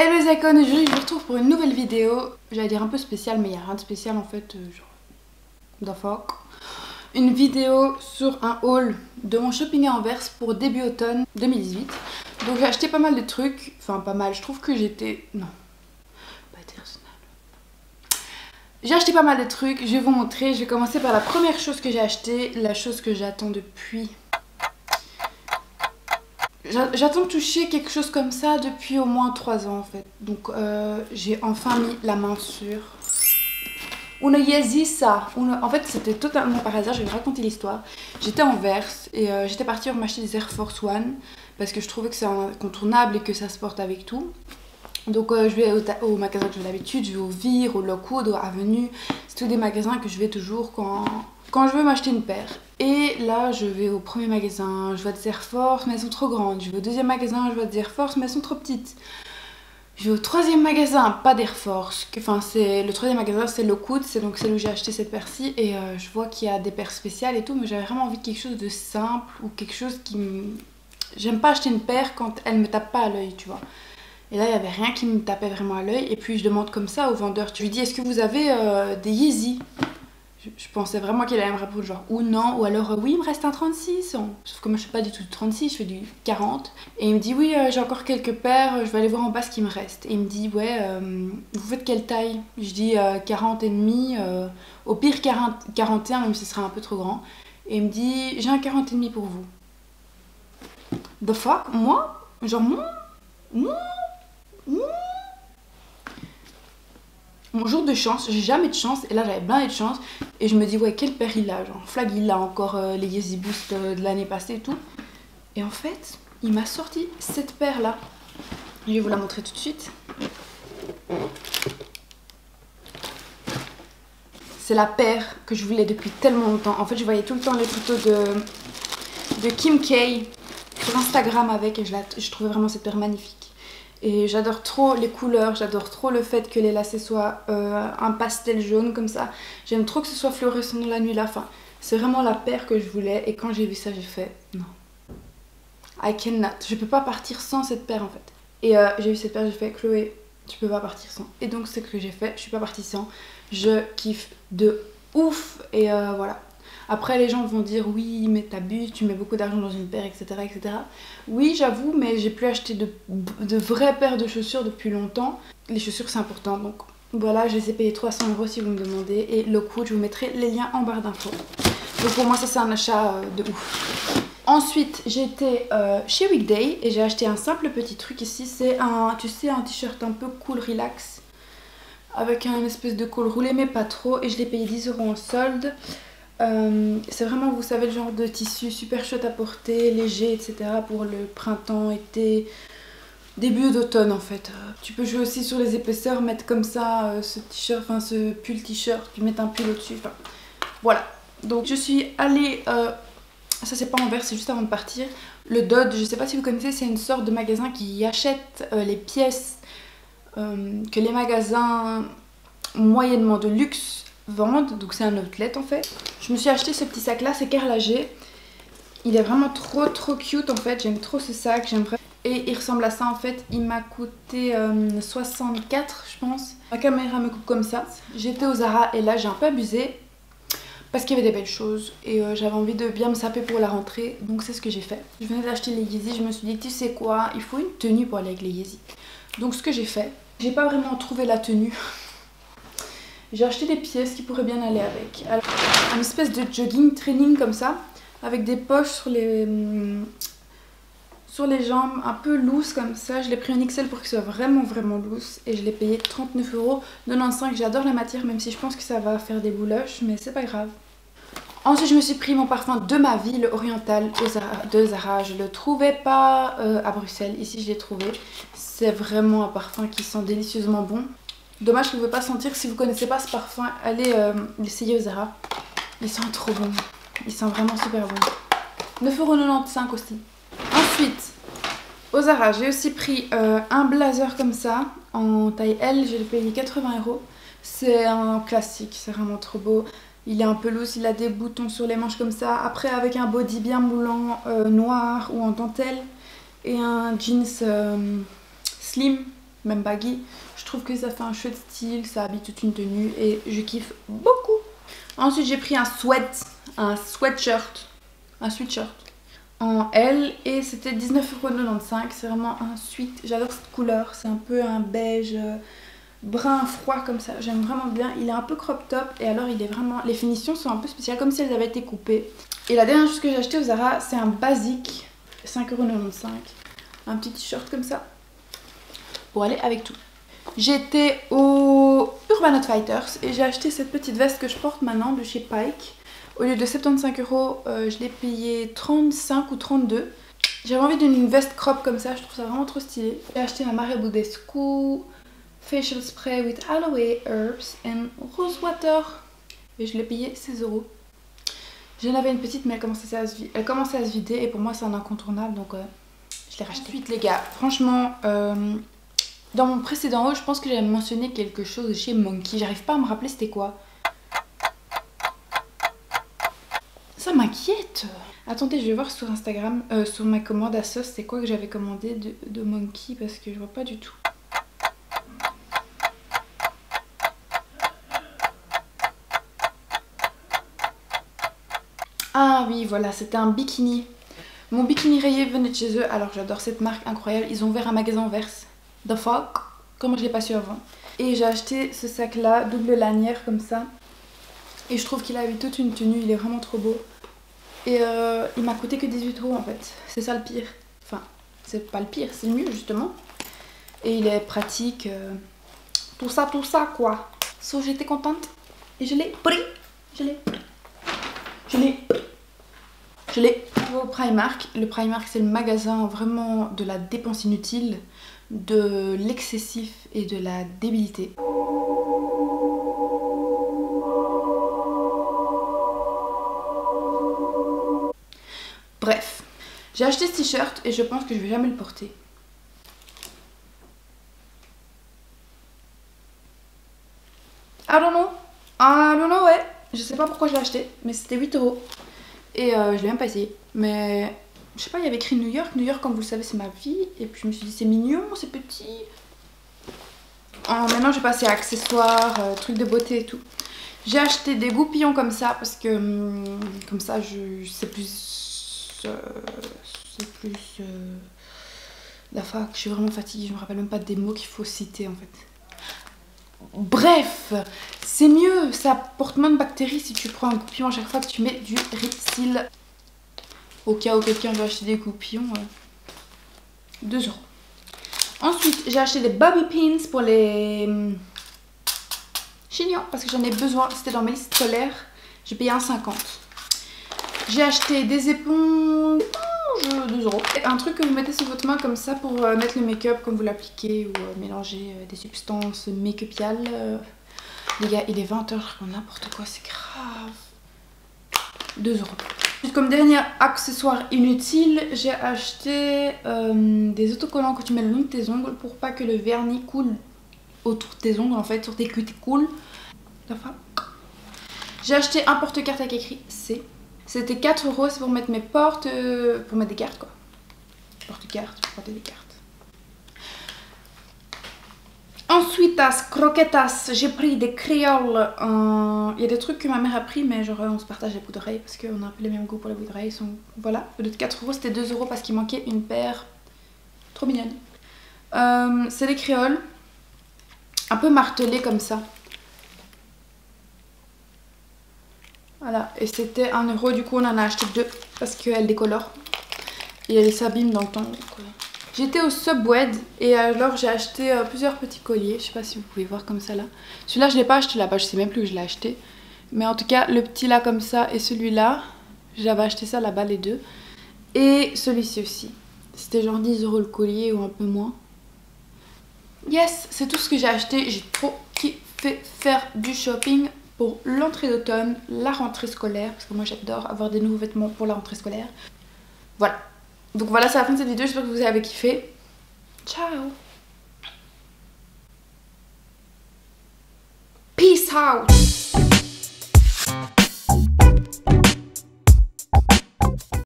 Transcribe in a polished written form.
Hello les icônes, aujourd'hui je vous retrouve pour une nouvelle vidéo. J'allais dire un peu spéciale, mais il n'y a rien de spécial en fait, genre the fuck. Une vidéo sur un haul de mon shopping à Anvers pour début automne 2018. Donc j'ai acheté pas mal de trucs, enfin pas mal, je trouve que j'étais... Non, pas été raisonnable. J'ai acheté pas mal de trucs, je vais vous montrer. Je vais commencer par la première chose que j'ai acheté, la chose que j'attends depuis... J'attends de toucher quelque chose comme ça depuis au moins 3 ans en fait. Donc j'ai enfin mis la main sur Una Yeezy ça. En fait c'était totalement par hasard, je vais vous raconter l'histoire. J'étais en Anvers et j'étais partie pour m'acheter des Air Force One parce que je trouvais que c'est incontournable et que ça se porte avec tout. Donc je vais au magasin que je vais d'habitude, je vais au Vir, au Lockwood, au Avenue. C'est tous des magasins que je vais toujours quand je veux m'acheter une paire. Et là je vais au premier magasin, je vois des Air Force mais elles sont trop grandes. Je vais au deuxième magasin, je vois des Air Force mais elles sont trop petites. Je vais au troisième magasin, pas d'Air Force. Enfin le troisième magasin c'est Lockwood, c'est donc celle où j'ai acheté cette paire-ci. Et je vois qu'il y a des paires spéciales et tout, mais j'avais vraiment envie de quelque chose de simple ou quelque chose qui me... J'aime pas acheter une paire quand elle me tape pas à l'œil, tu vois. Et là, il n'y avait rien qui me tapait vraiment à l'œil. Et puis, je demande comme ça au vendeur. Je lui dis, est-ce que vous avez des Yeezy? Je pensais vraiment qu'il allait me répondre genre ou non. Ou alors, oui, il me reste un 36. Sauf que moi, je fais pas du tout 36, je fais du 40. Et il me dit, oui, j'ai encore quelques paires. Je vais aller voir en bas ce qui me reste. Et il me dit, ouais, vous faites quelle taille? Je dis 40 et demi. Au pire, 41, même si ce serait un peu trop grand. Et il me dit, j'ai un 40 et demi pour vous. The fuck? Moi? Genre, moi Mon jour de chance, j'ai jamais de chance et là j'avais bien de chance et je me dis ouais quelle paire il a, genre Flag il a encore les Yeezy Boost de l'année passée et tout. Et en fait il m'a sorti cette paire là, je vais vous la montrer tout de suite. C'est la paire que je voulais depuis tellement longtemps. En fait je voyais tout le temps les photos de Kim K sur Instagram avec et je trouvais vraiment cette paire magnifique. Et j'adore trop les couleurs, j'adore trop le fait que les lacets soient un pastel jaune comme ça. J'aime trop que ce soit fluorescent dans la nuit là. Enfin, c'est vraiment la paire que je voulais. Et quand j'ai vu ça, j'ai fait non. I cannot. Je peux pas partir sans cette paire en fait. Et j'ai vu cette paire, j'ai fait Chloé, tu peux pas partir sans. Et donc c'est ce que j'ai fait. Je suis pas partie sans. Je kiffe de ouf. Et voilà. Après les gens vont dire oui mais t'abuses, tu mets beaucoup d'argent dans une paire etc. etc. Oui j'avoue mais j'ai plus acheté de vraies paires de chaussures depuis longtemps. Les chaussures c'est important donc voilà je les ai payées 300 € si vous me demandez. Et Lockwood je vous mettrai les liens en barre d'infos. Donc pour moi ça c'est un achat de ouf. Ensuite j'ai été chez Weekday et j'ai acheté un simple petit truc ici. C'est un, tu sais, un t-shirt un peu cool relax avec un espèce de col roulé mais pas trop. Et je l'ai payé 10 € en solde. C'est vraiment, vous savez, le genre de tissu super chouette à porter, léger, etc. pour le printemps, été, début d'automne en fait. Tu peux jouer aussi sur les épaisseurs, mettre comme ça ce t-shirt, enfin ce pull t-shirt, puis mettre un pull au-dessus. Enfin, voilà. Donc je suis allée, ça c'est pas Anvers, c'est juste avant de partir. Le Dodge, je sais pas si vous connaissez, c'est une sorte de magasin qui achète les pièces que les magasins moyennement de luxe vendent, donc c'est un outlet en fait. Je me suis acheté ce petit sac là, c'est carrelagé. Il est vraiment trop cute en fait, j'aime trop ce sac, j'aime vraiment. Et il ressemble à ça en fait, il m'a coûté 64 je pense. Ma caméra me coupe comme ça. J'étais au Zara et là j'ai un peu abusé parce qu'il y avait des belles choses et j'avais envie de bien me saper pour la rentrée, donc c'est ce que j'ai fait. Je venais d'acheter les Yeezy, je me suis dit tu sais quoi, il faut une tenue pour aller avec les Yeezy. Donc ce que j'ai fait, j'ai pas vraiment trouvé la tenue. J'ai acheté des pièces qui pourraient bien aller avec. Alors, une espèce de jogging training comme ça, avec des poches sur les jambes, un peu loose comme ça. Je l'ai pris en XL pour qu'il soit vraiment loose et je l'ai payé 39,95 €. J'adore la matière même si je pense que ça va faire des bouloches, mais c'est pas grave. Ensuite je me suis pris mon parfum de ma vie, le Oriental de Zara. Je le trouvais pas à Bruxelles, ici je l'ai trouvé. C'est vraiment un parfum qui sent délicieusement bon. Dommage que vous ne pouvez pas sentir. Si vous ne connaissez pas ce parfum, allez l'essayer au Zara. Il sent trop bon. Il sent vraiment super bon. 9,95 € aussi. Ensuite, au Zara, j'ai aussi pris un blazer comme ça, en taille L. Je l'ai payé 80 €. C'est un classique, c'est vraiment trop beau. Il est un peu loose, il a des boutons sur les manches comme ça. Après, avec un body bien moulant, noir ou en dentelle. Et un jeans slim. même baggy. Je trouve que ça fait un chouette style, ça habille toute une tenue et je kiffe beaucoup. Ensuite j'ai pris un sweatshirt en L et c'était 19,95 €. C'est vraiment un sweat, j'adore cette couleur, c'est un peu un beige brun froid comme ça, j'aime vraiment bien. Il est un peu crop top et alors il est vraiment, les finitions sont un peu spéciales comme si elles avaient été coupées. Et la dernière chose que j'ai acheté au Zara, c'est un basique, 5,95 €, un petit t-shirt comme ça pour aller avec tout. J'étais au Urban Outfitters et j'ai acheté cette petite veste que je porte maintenant de chez Pike. Au lieu de 75 €, je l'ai payé 35 ou 32. J'avais envie d'une veste crop comme ça, je trouve ça vraiment trop stylé. J'ai acheté ma Maraboudescu Facial Spray with Aloe Herbs and Rose Water et je l'ai payé 16 €. J'en avais une petite mais elle commençait à se vider et pour moi c'est un incontournable donc je l'ai racheté. Ensuite les gars, franchement, dans mon précédent haul je pense que j'avais mentionné quelque chose de chez Monkey. J'arrive pas à me rappeler c'était quoi. Ça m'inquiète. Attendez, je vais voir sur Instagram, sur ma commande à sauce, c'est quoi que j'avais commandé de Monkey parce que je vois pas du tout. Ah oui, voilà, c'était un bikini. Mon bikini rayé venait de chez eux, alors j'adore cette marque incroyable. Ils ont ouvert un magasin en Verse. The fuck, comment je l'ai pas su avant. Et j'ai acheté ce sac là, double lanière comme ça. Et je trouve qu'il a eu toute une tenue, il est vraiment trop beau. Et il m'a coûté que 18 € en fait, c'est ça le pire. Enfin, c'est pas le pire, c'est le mieux justement. Et il est pratique, tout ça quoi. So j'étais contente et je l'ai pris, je l'ai au Primark. Le Primark c'est le magasin vraiment de la dépense inutile, de l'excessif et de la débilité. Bref, j'ai acheté ce t-shirt et je pense que je vais jamais le porter. I don't know, ouais. Je sais pas pourquoi je l'ai acheté, mais c'était 8 € et je l'ai même pas essayé. Mais je sais pas, il y avait écrit New York. New York, comme vous le savez, c'est ma vie. Et puis je me suis dit, c'est mignon, c'est petit. Maintenant, j'ai passé à accessoires, trucs de beauté et tout. J'ai acheté des goupillons comme ça parce que comme ça, c'est plus la fac. Je suis vraiment fatiguée, je me rappelle même pas des mots qu'il faut citer en fait. Bref, c'est mieux, ça porte moins de bactéries si tu prends un goupillon à chaque fois que tu mets du Ripsil. Au cas où quelqu'un veut acheter des goupillons, 2 €. Ensuite, j'ai acheté des bobby pins pour les chignons parce que j'en ai besoin, c'était dans mes listes scolaires. J'ai payé 1,50 €. J'ai acheté des éponges, 2 €. Un truc que vous mettez sur votre main comme ça pour mettre le make-up quand vous l'appliquez ou mélanger des substances make-upiales. Les gars, il est 20 h, je prends n'importe quoi, c'est grave. 2 €. Comme dernier accessoire inutile, j'ai acheté des autocollants que tu mets le long de tes ongles pour pas que le vernis coule autour de tes ongles en fait, sur tes cuticules. J'ai acheté un porte-carte avec écrit C. C'était 4 €, c'est pour mettre mes portes, pour mettre des cartes quoi. Porte-carte, pour porter des cartes. Ensuite, à croquetas, j'ai pris des créoles. Il y a des trucs que ma mère a pris, mais genre on se partage les bouts d'oreilles parce qu'on a un peu les mêmes goûts pour les bouts d'oreilles. Voilà, au lieu de 4 €, c'était 2 € parce qu'il manquait une paire trop mignonne. C'est des créoles, un peu martelées comme ça. Voilà, et c'était 1 €, du coup on en a acheté 2 parce qu'elles décolorent et elles s'abîment dans le temps. J'étais au Subway et alors j'ai acheté plusieurs petits colliers, je sais pas si vous pouvez voir comme ça là. Celui-là je l'ai pas acheté là-bas, je sais même plus où je l'ai acheté. Mais en tout cas le petit là comme ça et celui-là, j'avais acheté ça là-bas les deux. Et celui-ci aussi, c'était genre 10 € le collier ou un peu moins. Yes, c'est tout ce que j'ai acheté, j'ai trop kiffé faire du shopping pour l'entrée d'automne, la rentrée scolaire, parce que moi j'adore avoir des nouveaux vêtements pour la rentrée scolaire. Voilà. Donc voilà, c'est la fin de cette vidéo, j'espère que vous avez kiffé. Ciao. Peace out.